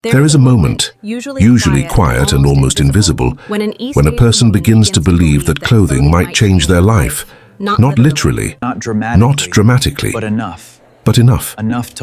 There is a moment, usually quiet and almost invisible, when a person begins to believe that clothing might change their life. Not literally, not dramatically, but enough. but enough. Enough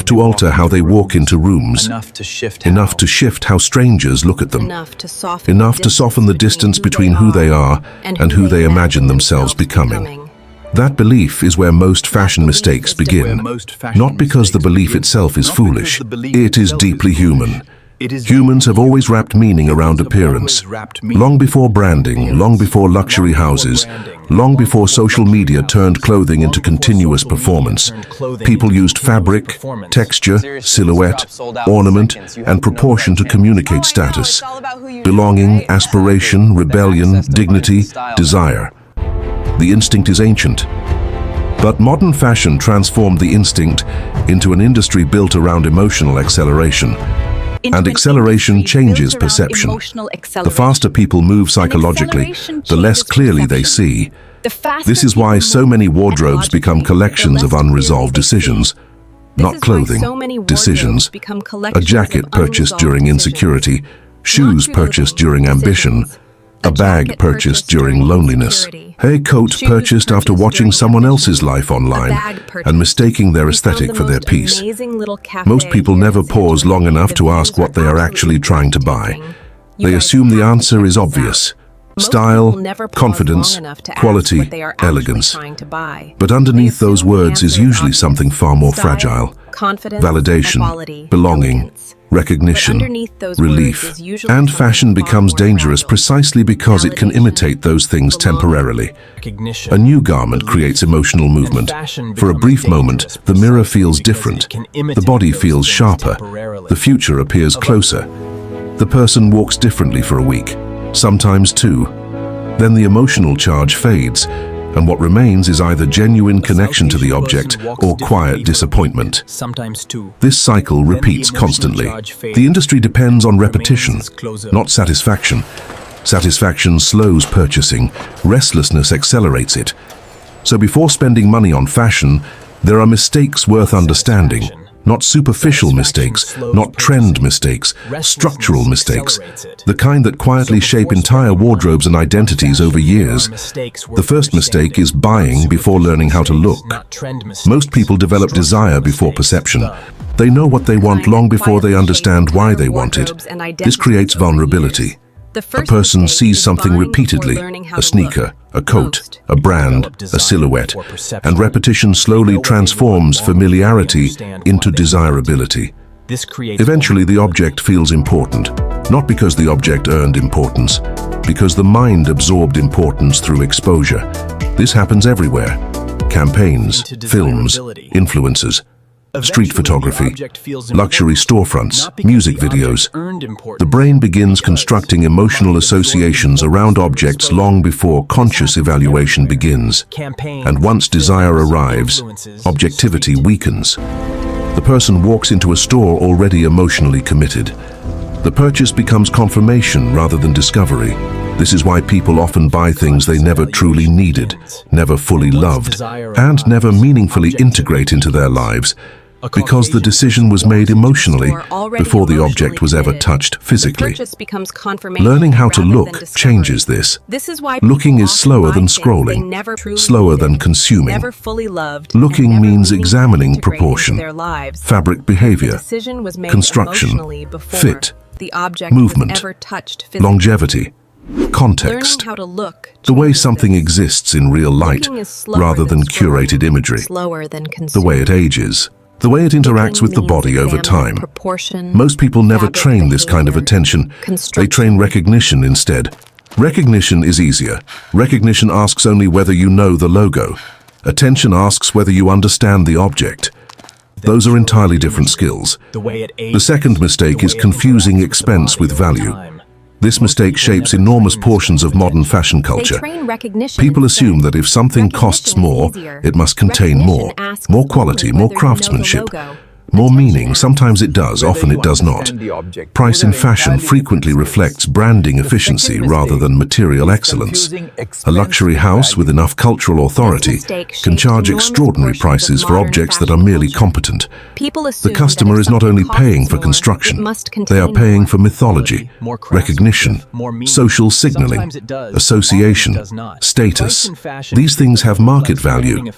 to alter how they walk into rooms. Enough to shift how strangers look at them. Enough to soften the distance between who they are and who they imagine themselves becoming. That belief is where most fashion mistakes begin. Not because the belief itself is foolish. It is deeply human. Humans have always wrapped meaning around appearance. Long before branding, long before luxury houses, long before social media turned clothing into continuous performance, people used fabric, texture, silhouette, ornament, and proportion to communicate status, belonging, aspiration, rebellion, dignity, desire. The instinct is ancient. But modern fashion transformed the instinct into an industry built around emotional acceleration. And acceleration changes perception. The faster people move psychologically, the less clearly they see. This is why so many wardrobes become collections of unresolved decisions. Not clothing, decisions. A jacket purchased during insecurity, shoes purchased during ambition, a bag purchased during loneliness, a coat purchased after watching someone else's life online and mistaking their aesthetic for their piece. Most people never pause long enough to ask what they are actually trying to buy. They assume the answer is obvious. Style, confidence, quality, elegance. But underneath those words is usually something far more fragile. Validation, belonging, recognition, relief. And fashion becomes dangerous precisely because it can imitate those things temporarily. A new garment creates emotional movement. For a brief moment, the mirror feels different. The body feels sharper. The future appears closer. The person walks differently for a week, sometimes two. Then the emotional charge fades, and what remains is either genuine connection to the object or quiet disappointment. This cycle repeats constantly. The industry depends on repetition, not satisfaction. Satisfaction slows purchasing, restlessness accelerates it. So before spending money on fashion, there are mistakes worth understanding. Not superficial mistakes, not trend mistakes, structural mistakes, the kind that quietly shape entire wardrobes and identities over years. The first mistake is buying before learning how to look. Most people develop desire before perception. They know what they want long before they understand why they want it. This creates vulnerability. A person sees something repeatedly, a sneaker, a coat, a brand, a silhouette, and repetition slowly transforms familiarity into desirability. Eventually, the object feels important, not because the object earned importance, because the mind absorbed importance through exposure. This happens everywhere. Campaigns, films, influencers, street photography, luxury storefronts, music videos. The brain begins constructing emotional associations around objects long before conscious evaluation begins. And once desire arrives, objectivity weakens. The person walks into a store already emotionally committed. The purchase becomes confirmation rather than discovery. This is why people often buy things they never truly needed, never fully loved, and never meaningfully integrate into their lives, because the decision was made emotionally before the object was ever touched physically. Learning how to look changes this. Looking is slower than scrolling, slower than consuming. Looking means examining proportion, fabric behavior, construction, fit, movement, longevity, context, the way something exists in real light rather than curated imagery, the way it ages, the way it interacts with the body over time. Most people never train this kind of attention. They train recognition instead. Recognition is easier. Recognition asks only whether you know the logo. Attention asks whether you understand the object. Those are entirely different skills. The second mistake is confusing expense with value. This mistake shapes enormous portions of modern fashion culture. People assume that if something costs more, it must contain more quality, more craftsmanship. More meaning, sometimes it does, often it does not. Price in fashion frequently reflects branding efficiency rather than material excellence. A luxury house with enough cultural authority can charge extraordinary prices for objects that are merely competent. The customer is not only paying for construction, they are paying for mythology, recognition, social signaling, association, status. These things have market value,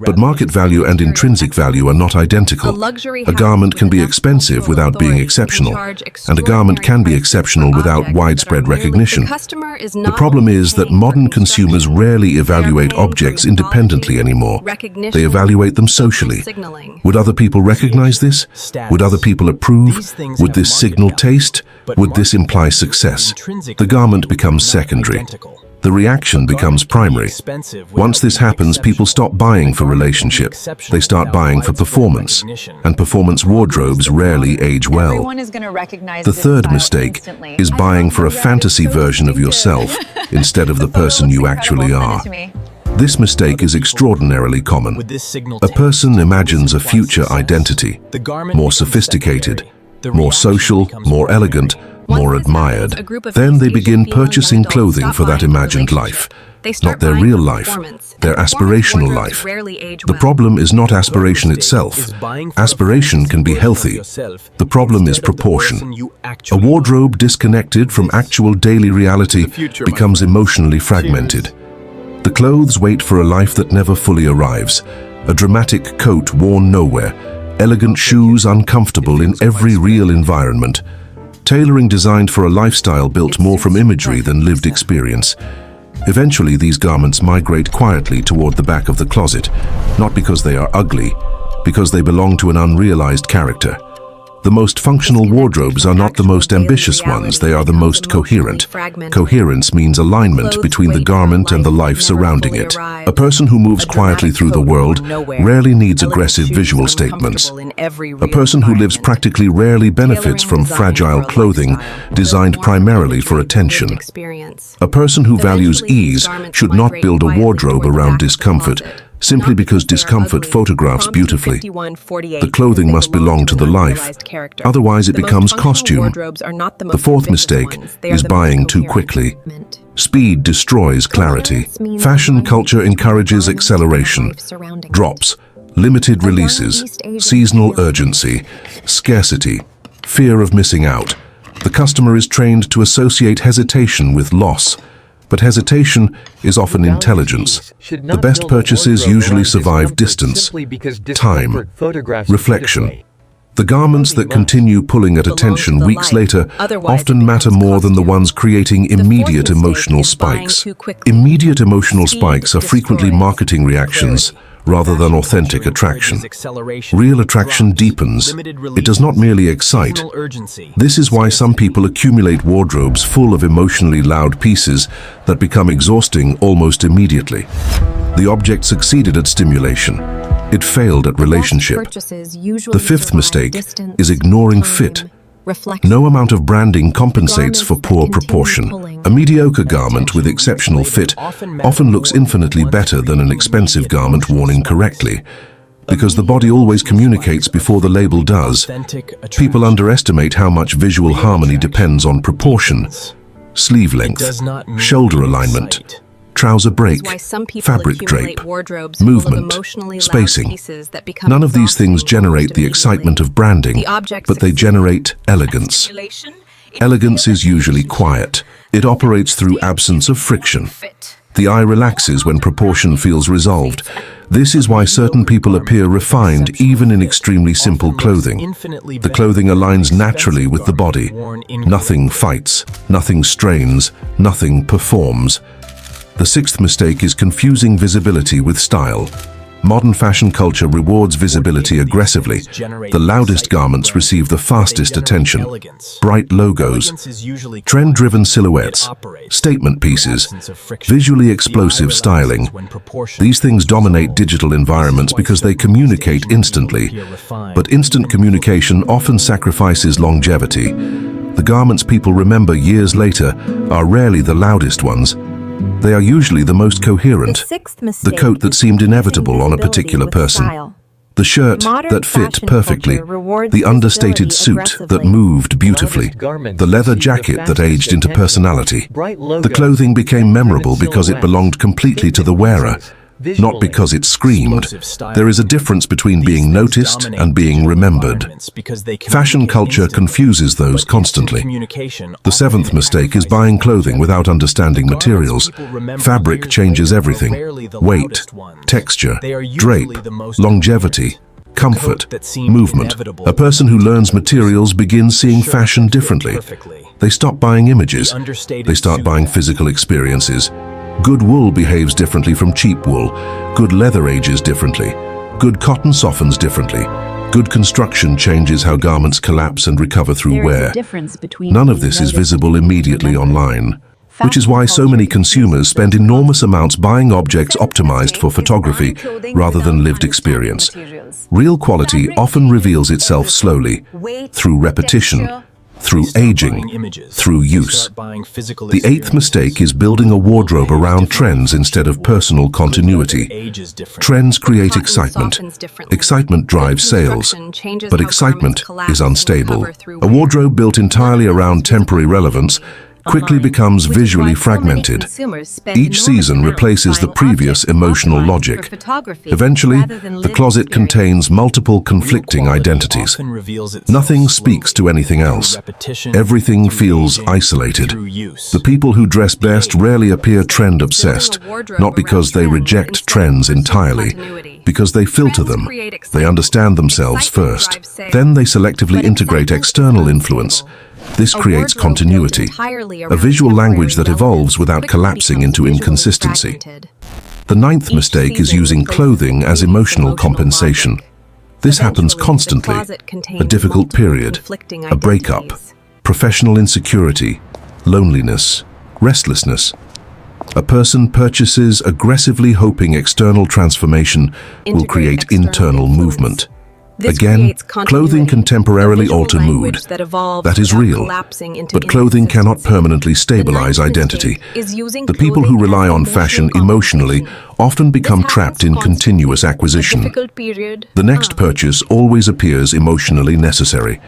but market value and intrinsic value are not identical. A garment can be expensive without being exceptional, and a garment can be exceptional without widespread recognition. The problem is that modern consumers rarely evaluate objects independently anymore. They evaluate them socially. Would other people recognize this? Would other people approve? Would this signal taste? Would this imply success? The garment becomes secondary. The reaction becomes primary. Once this happens, people stop buying for relationship. They start buying for performance, and performance wardrobes rarely age well. The third mistake is buying for a fantasy version of yourself instead of the person you actually are. This mistake is extraordinarily common. A person imagines a future identity, more sophisticated, more social, more elegant, more admired. Then they begin purchasing clothing for that imagined life, not their real life, their aspirational life. The problem is not aspiration itself. Aspiration can be healthy. The problem is proportion. A wardrobe disconnected from actual daily reality becomes emotionally fragmented. The clothes wait for a life that never fully arrives. A dramatic coat worn nowhere, elegant shoes uncomfortable in every real environment. Tailoring designed for a lifestyle built more from imagery than lived experience. Eventually, these garments migrate quietly toward the back of the closet, not because they are ugly, because they belong to an unrealized character. The most functional wardrobes are not the most ambitious ones, they are the most coherent. Coherence means alignment between the garment and the life surrounding it. A person who moves quietly through the world rarely needs aggressive visual statements. A person who lives practically rarely benefits from fragile clothing designed primarily for attention. A person who values ease should not build a wardrobe around discomfort, simply because discomfort photographs beautifully. The clothing must belong to the life, otherwise it becomes costume. The fourth mistake is buying too quickly. Speed destroys clarity. Fashion culture encourages acceleration, drops, limited releases, seasonal urgency, scarcity, fear of missing out. The customer is trained to associate hesitation with loss. But hesitation is often intelligence. The best purchases usually survive distance, time, reflection. The garments that continue pulling at attention weeks later often matter more than the ones creating immediate emotional spikes. Immediate emotional spikes are frequently marketing reactions rather than authentic attraction. Real attraction deepens. It does not merely excite. This is why some people accumulate wardrobes full of emotionally loud pieces that become exhausting almost immediately. The object succeeded at stimulation. It failed at relationship. The fifth mistake is ignoring fit. No amount of branding compensates for poor proportion. A mediocre garment with exceptional fit often looks infinitely better than an expensive garment worn incorrectly, because the body always communicates before the label does. People underestimate how much visual harmony depends on proportion, sleeve length, shoulder alignment, trouser break, fabric drape, movement, spacing. None of these things generate the excitement of branding, but they generate elegance. Elegance is usually quiet. It operates through absence of friction. The eye relaxes when proportion feels resolved. This is why certain people appear refined even in extremely simple clothing. The clothing aligns naturally with the body. Nothing fights, nothing strains, nothing performs. The sixth mistake is confusing visibility with style. Modern fashion culture rewards visibility aggressively. The loudest garments receive the fastest attention. Bright logos, trend-driven silhouettes, statement pieces, visually explosive styling. These things dominate digital environments because they communicate instantly. But instant communication often sacrifices longevity. The garments people remember years later are rarely the loudest ones. They are usually the most coherent, the coat that seemed inevitable on a particular person. The shirt that fit perfectly, the understated suit that moved beautifully, the leather jacket that aged into personality. The clothing became memorable because it belonged completely to the wearer, not because it screamed. There is a difference between being noticed and being remembered. Fashion culture confuses those constantly. The seventh mistake is buying clothing without understanding materials. Fabric changes everything: weight, texture, drape, longevity, comfort, movement. A person who learns materials begins seeing fashion differently. They stop buying images. They start buying physical experiences. Good wool behaves differently from cheap wool. Good leather ages differently. Good cotton softens differently. Good construction changes how garments collapse and recover through wear. None of this is visible immediately online, which is why so many consumers spend enormous amounts buying objects optimized for photography rather than lived experience. Real quality often reveals itself slowly, through repetition, through aging, through use. The eighth mistake is building a wardrobe around trends instead of personal continuity. Trends create excitement. Excitement drives sales, but excitement is unstable. A wardrobe built entirely around temporary relevance quickly becomes visually fragmented. Each season replaces the previous emotional logic. Eventually, the closet contains multiple conflicting identities. Nothing speaks to anything else. Everything feels isolated. The people who dress best rarely appear trend-obsessed, not because they reject trends entirely, because they filter them. They understand themselves first. Then they selectively integrate external influence. This creates continuity, a visual language that evolves without collapsing into inconsistency. The ninth mistake is using clothing as emotional compensation. This happens constantly: a difficult period, a breakup, professional insecurity, loneliness, restlessness. A person purchases aggressively hoping external transformation will create internal movement. Again, clothing can temporarily alter mood. That is real. But clothing cannot permanently stabilize identity. The people who rely on fashion emotionally often become trapped in continuous acquisition. The next purchase always appears emotionally necessary,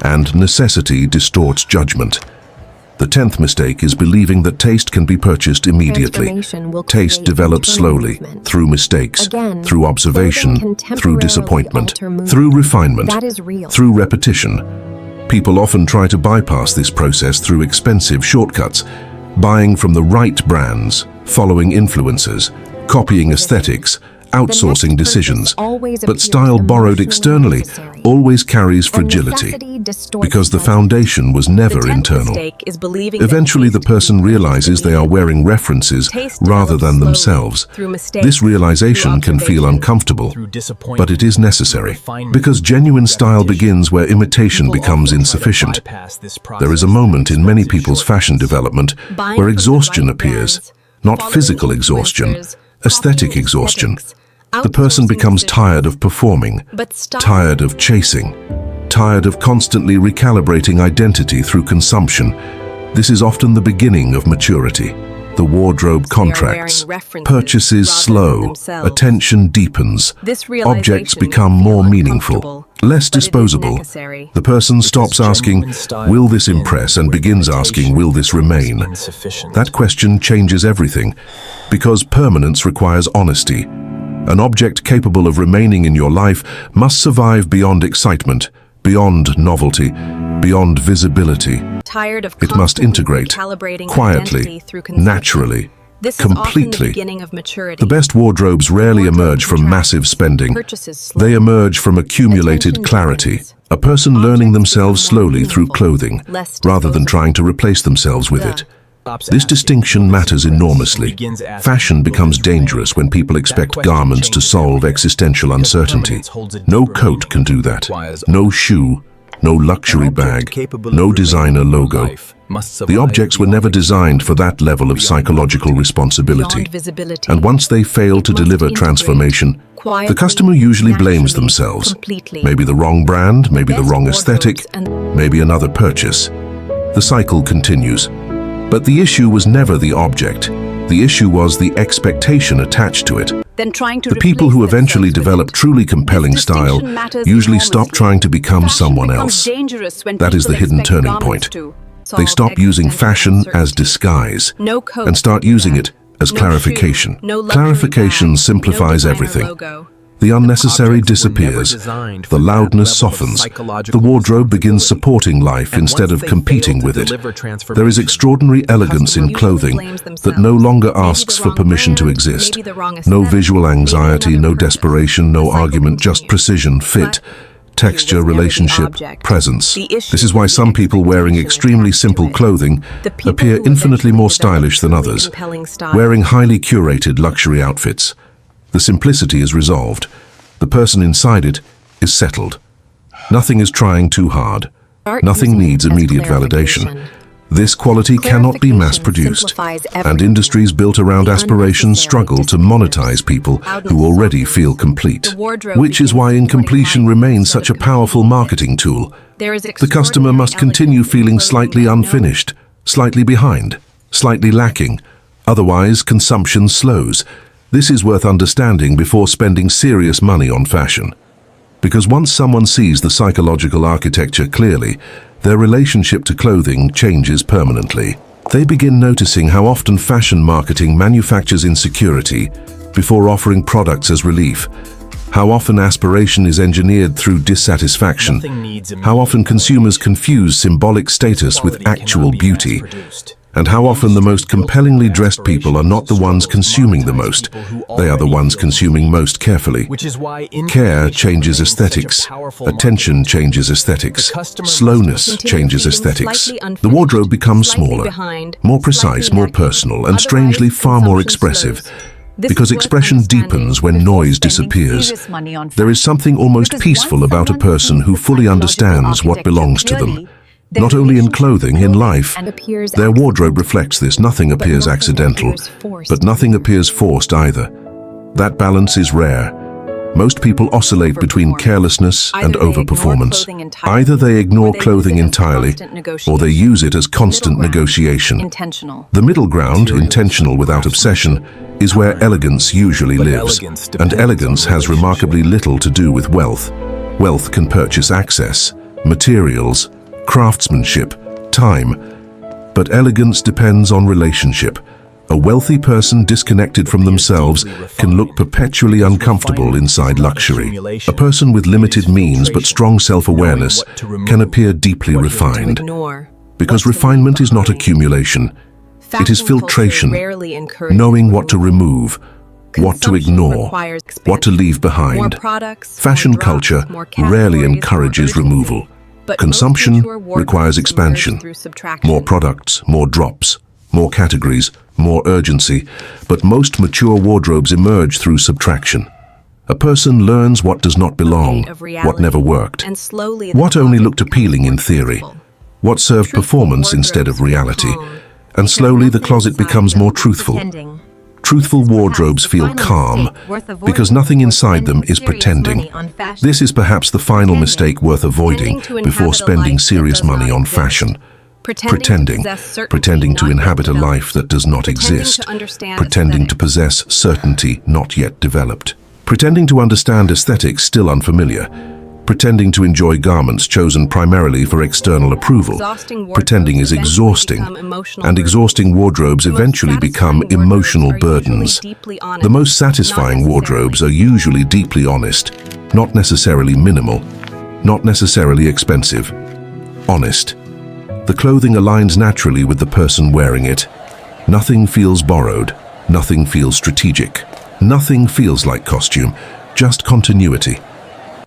and necessity distorts judgment. The 10th mistake is believing that taste can be purchased immediately. Taste develops slowly, through mistakes, through observation, through disappointment, through refinement, through repetition. People often try to bypass this process through expensive shortcuts, buying from the right brands, following influencers, copying aesthetics, outsourcing decisions. But style borrowed externally always carries fragility, because the foundation was never internal. Eventually, the person realizes they are wearing references rather than themselves. This realization can feel uncomfortable, but it is necessary, because genuine style begins where imitation becomes insufficient. There is a moment in many people's fashion development where exhaustion appears, not physical exhaustion, aesthetic exhaustion. The person becomes tired of performing, tired of chasing, tired of constantly recalibrating identity through consumption. This is often the beginning of maturity. The wardrobe contracts, purchases slow, attention deepens, objects become more meaningful, less disposable. The person stops asking, "Will this impress?" and begins asking, "Will this remain?" That question changes everything, because permanence requires honesty. An object capable of remaining in your life must survive beyond excitement, beyond novelty, beyond visibility. It must integrate, quietly, naturally, completely. The best wardrobes rarely emerge from massive spending. They emerge from accumulated clarity. A person learning themselves slowly through clothing, rather than trying to replace themselves with it. This distinction matters enormously. Fashion becomes dangerous when people expect garments to solve existential uncertainty. No coat can do that. No shoe, no luxury bag, no designer logo. The objects were never designed for that level of psychological responsibility. And once they fail to deliver transformation, the customer usually blames themselves. Maybe the wrong brand, maybe the wrong aesthetic, maybe another purchase. The cycle continues. But the issue was never the object. The issue was the expectation attached to it. The people who eventually develop truly compelling style usually stop trying to become someone else. That is the hidden turning point. They stop using fashion as disguise and start using it as clarification. Clarification simplifies everything. The unnecessary disappears, the loudness softens, the wardrobe begins supporting life instead of competing with it. There is extraordinary elegance in clothing that no longer asks for permission to exist. No visual anxiety, no desperation, no argument, just precision, fit, texture, relationship, presence. This is why some people wearing extremely simple clothing appear infinitely more stylish than others, wearing highly curated luxury outfits. The simplicity is resolved. The person inside it is settled. Nothing is trying too hard. Nothing needs immediate validation. This quality cannot be mass-produced, and industries built around aspiration struggle to monetize people who already feel complete, which is why incompletion remains such a powerful marketing tool. The customer must continue feeling slightly unfinished, slightly behind, slightly lacking. Otherwise, consumption slows. This is worth understanding before spending serious money on fashion. Because once someone sees the psychological architecture clearly, their relationship to clothing changes permanently. They begin noticing how often fashion marketing manufactures insecurity before offering products as relief, how often aspiration is engineered through dissatisfaction, how often consumers confuse symbolic status with actual beauty, and how often the most compellingly dressed people are not the ones consuming the most. They are the ones consuming most carefully. Care changes aesthetics. Attention changes aesthetics. Slowness changes aesthetics. The wardrobe becomes smaller, more precise, more personal, and strangely far more expressive. Because expression deepens when noise disappears. There is something almost peaceful about a person who fully understands what belongs to them. Not only in clothing, in life. Their wardrobe reflects this. Nothing appears accidental, but nothing appears forced either. That balance is rare. Most people oscillate between carelessness and overperformance. Either they ignore clothing entirely, or they use it as constant negotiation. The middle ground, intentional without obsession, is where elegance usually lives, and elegance has remarkably little to do with wealth. Wealth can purchase access, materials, craftsmanship, time, but elegance depends on relationship. A wealthy person disconnected from themselves can look perpetually uncomfortable inside luxury. A person with limited means but strong self-awareness can appear deeply refined. Because refinement is not accumulation, it is filtration, knowing what to remove, what to ignore, what to leave behind. Fashion culture rarely encourages removal. Consumption requires expansion. More products, more drops, more categories, more urgency, but most mature wardrobes emerge through subtraction. A person learns what does not belong, what never worked, what only looked appealing in theory, what served performance instead of reality, and slowly the closet becomes more truthful. Truthful wardrobes feel calm because nothing inside them is pretending. This is perhaps the final mistake worth avoiding before spending serious money on fashion. Pretending to inhabit a life that does not exist, pretending to possess certainty not yet developed, pretending to understand aesthetics still unfamiliar, pretending to enjoy garments chosen primarily for external approval. Pretending is exhausting, and exhausting wardrobes eventually become emotional burdens. The most satisfying wardrobes are usually deeply honest, not necessarily minimal, not necessarily expensive. Honest. The clothing aligns naturally with the person wearing it. Nothing feels borrowed, nothing feels strategic, nothing feels like costume, just continuity.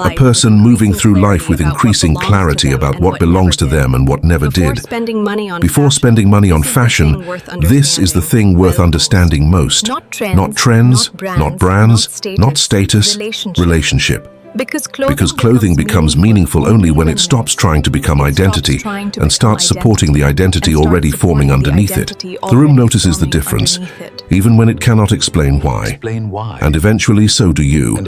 A person moving through life with increasing clarity about what belongs to them and what never did. Before spending money on fashion, this is the thing worth understanding most. Not trends, not brands, not status, relationship. Because clothing becomes meaningful only when it stops trying to become identity and starts supporting the identity already forming underneath it. The room notices the difference, even when it cannot explain why. And eventually so do you.